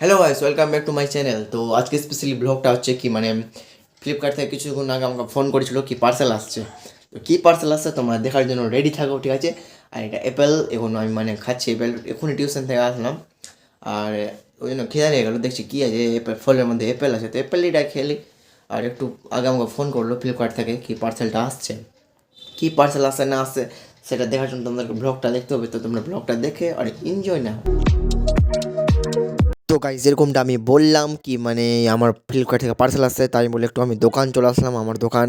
Hello guys, welcome back to my channel. তো আজকে specially ব্লগটা হচ্ছে কি মানে ফ্লিপকার্ট থেকে কিছুক্ষণ আগে আমাকে ফোন করেছিল কি পার্সেল আসছে। তো কী পার্সেল আসছে তোমরা দেখার জন্য রেডি থাকো, ঠিক আছে? আর এটা অ্যাপেল, এখন আমি মানে খাচ্ছি অ্যাপেল, এখনই টিউশন থেকে আসলাম। আর ওই জন্য খেয়ে হয়ে গেলো, দেখছি কী আছে অ্যাপেল, ফলের মধ্যে অ্যাপেল আছে, তো অ্যাপেলটা খেলি। আর একটু আগে আমাকে ফোন করলো ফ্লিপকার্ট থেকে কি পার্সেলটা আসছে, কী পার্সেল আসছে না আসছে সেটা দেখার জন্য তোমাদেরকে ব্লগটা দেখতে হবে। তো তোমরা ব্লগটা দেখে আর এনজয় না। তো গাইজ, যেরকমটা আমি বললাম কি মানে আমার ফ্লিপকার্ট থেকে পার্সেল আসছে, তাই বলে একটু আমি দোকান চলে আসলাম, আমার দোকান।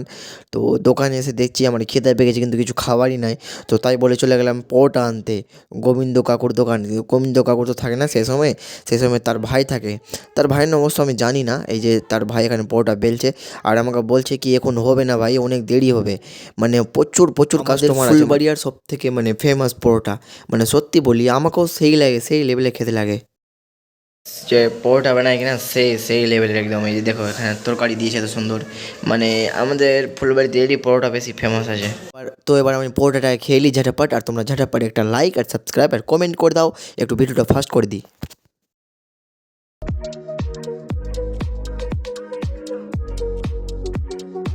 তো দোকানে এসে দেখছি আমার খিদে পেয়ে গেছে কিন্তু কিছু খাবারই নাই। তো তাই বলে চলে গেলাম পরোটা আনতে গোবিন্দ কাকুর দোকান। গোবিন্দ কাকুর তো থাকে না সেই সময় তার ভাই থাকে। তার ভাইয়ের নাম অবশ্য আমি জানি না। এই যে তার ভাই এখানে পরোটা বেলছে আর আমাকে বলছে কি এখন হবে না ভাই, অনেক দেরি হবে। মানে প্রচুর প্রচুর কাস্টমার আছে। ফুলবাড়িয়ার সব থেকে মানে ফেমাস পরোটা, মানে সত্যি বলি আমাকেও সেই লাগে, সেই লেভেলে খেতে লাগে। যে পরোটা বানায় কিনা সেই সেই লেভেলের একদম। এই যে দেখো এখানে তরকারি দিয়েছে এত সুন্দর, মানে আমাদের ফুলবাড়িতে এরই পরোটা বেশি ফেমাস আছে। এবার আমি পরোটাটা খেয়ে নিই ঝাটাপাট, আর তোমরা ঝাটাপাট একটা লাইক আর সাবস্ক্রাইব আর কমেন্ট করে দাও, একটু ভিডিওটা ফাস্ট করে দিই।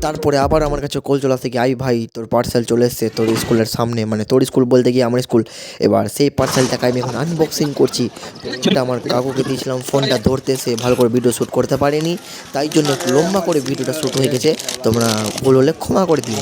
তারপরে আবার আমার কাছে কল চলে আসছে কি আই ভাই তোর পার্সেল চলে এসছে তোর স্কুলের সামনে, মানে তোর স্কুল বলতে গিয়ে আমার স্কুল। এবার সেই পার্সেলটাকে আমি এখন আনবক্সিং করছি। যেটা আমার কাকুকে দিয়েছিলাম ফোনটা ধরতে, সে ভালো করে ভিডিও শ্যুট করতে পারেনি, তাই জন্য একটু লম্বা করে ভিডিওটা শ্যুট হয়ে গেছে। তোমরা ভুল হলে ক্ষমা করে দিও।